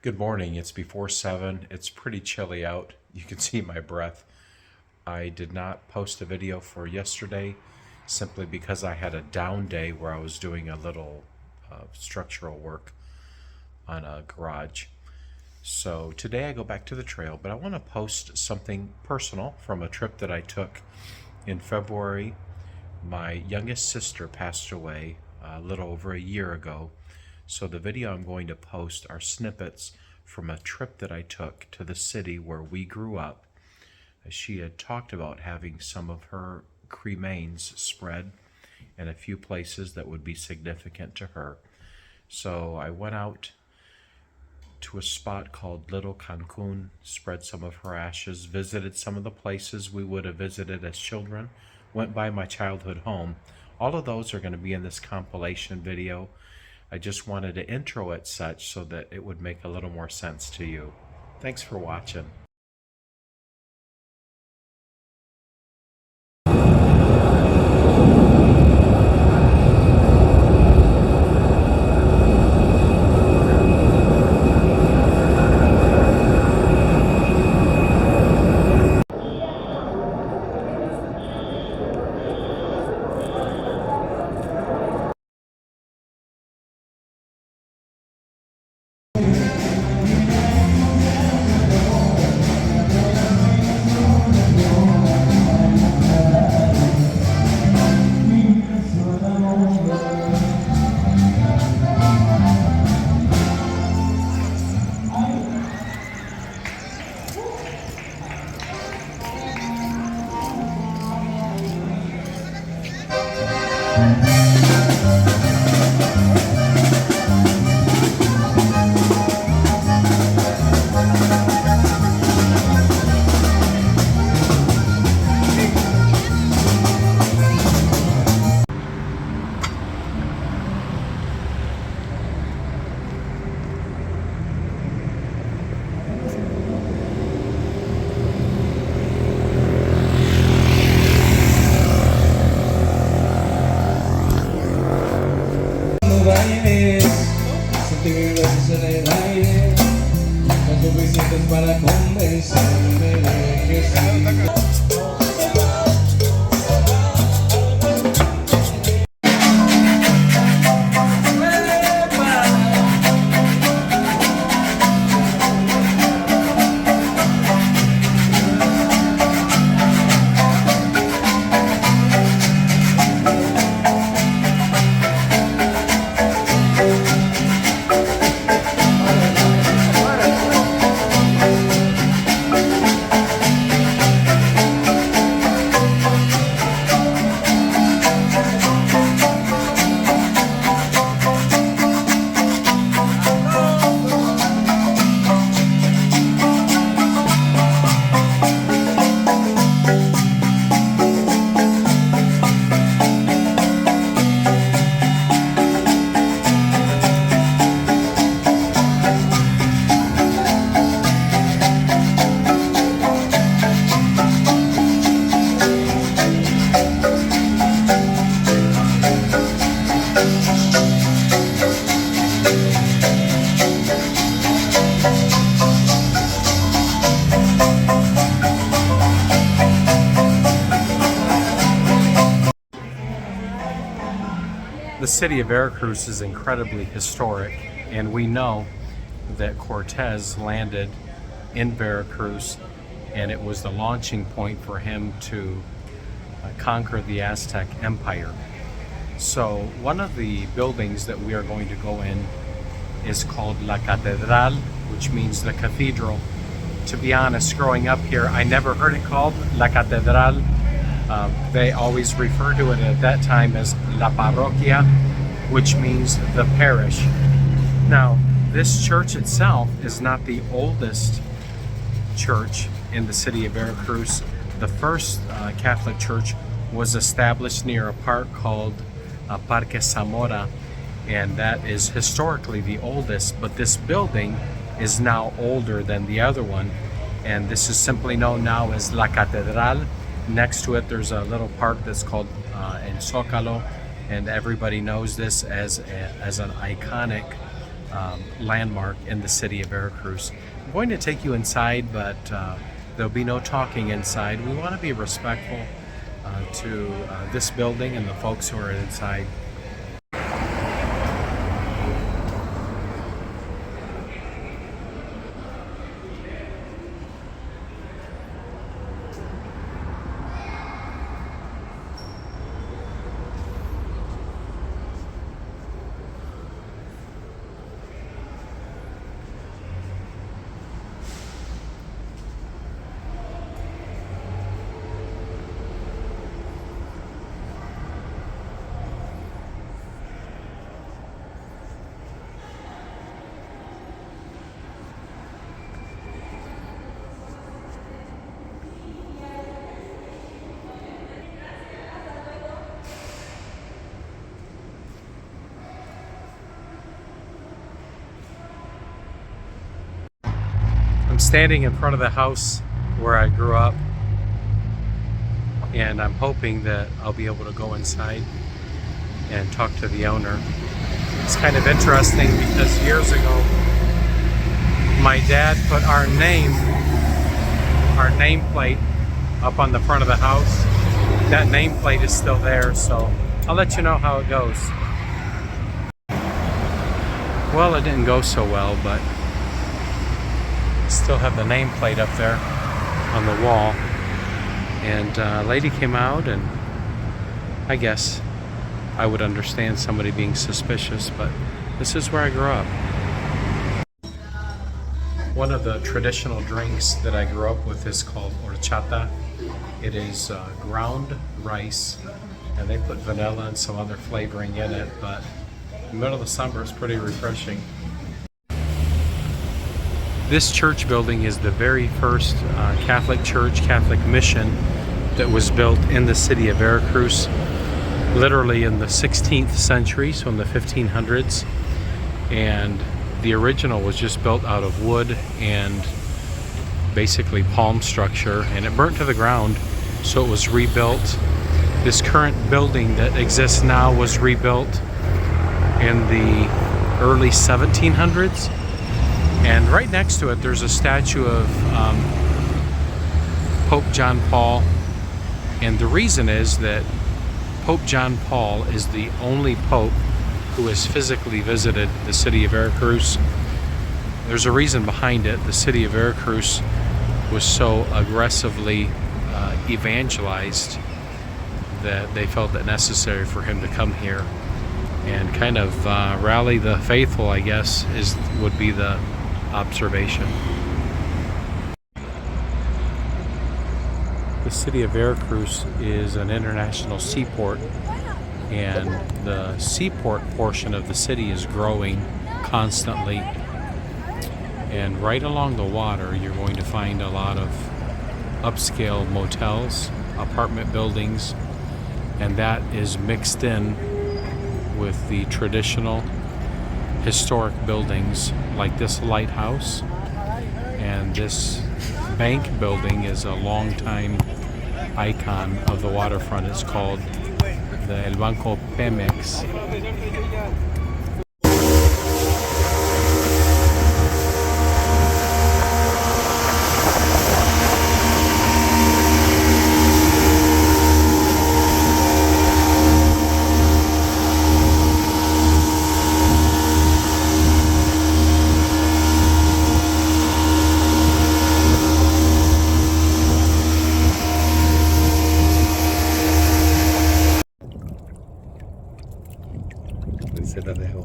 Good morning. It's before 7. It's pretty chilly out. You can see my breath. I did not post a video for yesterday simply because I had a down day where I was doing a little structural work on a garage. So today I go back to the trail, but I want to post something personal from a trip that I took in February. My youngest sister passed away a little over a year ago. So the video I'm going to post are snippets from a trip that I took to the city where we grew up. She had talked about having some of her cremains spread in a few places that would be significant to her. So I went out to a spot called Little Cancun, spread some of her ashes, visited some of the places we would have visited as children, went by my childhood home. All of those are going to be in this compilation video. I just wanted to intro it such so that it would make a little more sense to you. Thanks for watching. Para convencerme de que sí. The city of Veracruz is incredibly historic, and we know that Cortez landed in Veracruz, and it was the launching point for him to conquer the Aztec Empire. So one of the buildings that we are going to go in is called La Catedral, which means the cathedral. To be honest, growing up here, I never heard it called La Catedral. They always refer to it at that time as La Parroquia, which means the parish. Now, this church itself is not the oldest church in the city of Veracruz. The first Catholic church was established near a park called Parque Zamora, and that is historically the oldest, but this building is now older than the other one, and this is simply known now as La Catedral. Next to it, there's a little park that's called El Zócalo, and everybody knows this as an iconic landmark in the city of Veracruz. I'm going to take you inside, but there'll be no talking inside. We want to be respectful to this building and the folks who are inside. I'm standing in front of the house where I grew up, and I'm hoping that I'll be able to go inside and talk to the owner. It's kind of interesting because years ago my dad put our nameplate up on the front of the house. That nameplate is still there, so I'll let you know how it goes. Well, it didn't go so well, but still have the nameplate up there on the wall. And a lady came out, and I guess I would understand somebody being suspicious, but this is where I grew up. One of the traditional drinks that I grew up with is called horchata. It is ground rice, and they put vanilla and some other flavoring in it, but in the middle of the summer it's pretty refreshing. This church building is the very first Catholic church, Catholic mission that was built in the city of Veracruz, literally in the 16th century, so in the 1500s. And the original was just built out of wood and basically palm structure, and it burnt to the ground, so it was rebuilt. This current building that exists now was rebuilt in the early 1700s. And right next to it, there's a statue of Pope John Paul. And the reason is that Pope John Paul is the only pope who has physically visited the city of Veracruz. There's a reason behind it. The city of Veracruz was so aggressively evangelized that they felt it necessary for him to come here and kind of rally the faithful, I guess, would be the observation. The city of Veracruz is an international seaport, and the seaport portion of the city is growing constantly. And right along the water, you're going to find a lot of upscale motels, apartment buildings, and that is mixed in with the traditional historic buildings like this lighthouse, and this bank building is a long-time icon of the waterfront. It's called the El Banco Pemex. Se la dejo.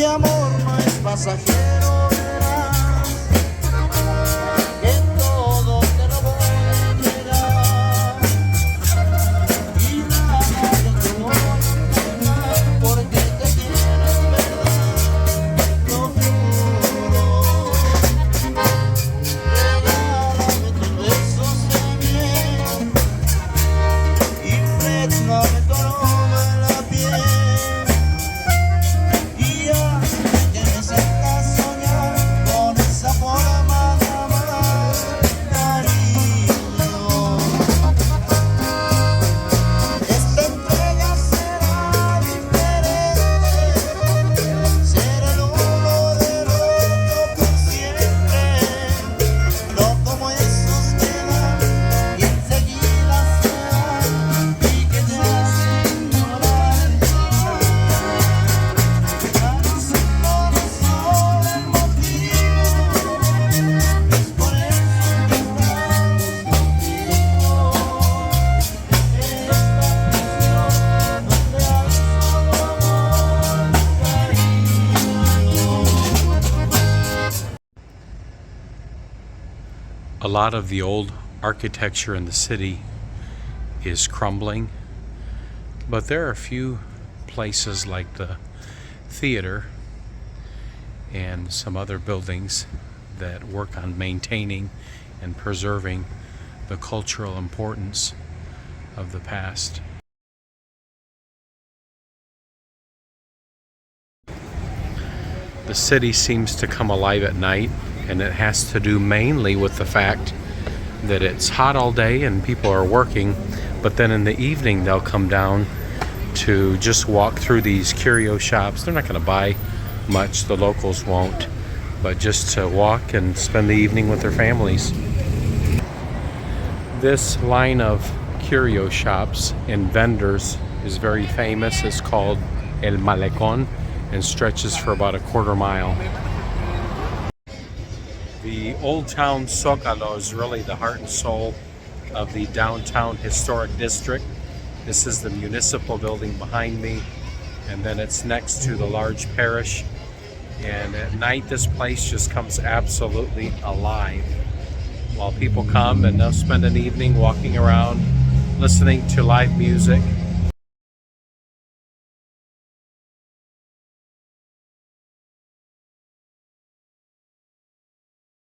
amor no es pasajero, verás que todo te lo voy a entregar y nada yo te voy a entregar porque te quiero en verdad, lo juro. Regálame tus besos de miel, imprégname tu aroma en la piel. A lot of the old architecture in the city is crumbling, but there are a few places like the theater and some other buildings that work on maintaining and preserving the cultural importance of the past. The city seems to come alive at night, and it has to do mainly with the fact that it's hot all day and people are working, but then in the evening they'll come down to just walk through these curio shops. They're not going to buy much, the locals won't, but just to walk and spend the evening with their families. This line of curio shops and vendors is very famous. It's called El Malecón and stretches for about a quarter mile. The Old Town Zócalo is really the heart and soul of the downtown historic district. This is the municipal building behind me, and then it's next to the large parish. And at night this place just comes absolutely alive. While people come and they'll spend an evening walking around, listening to live music,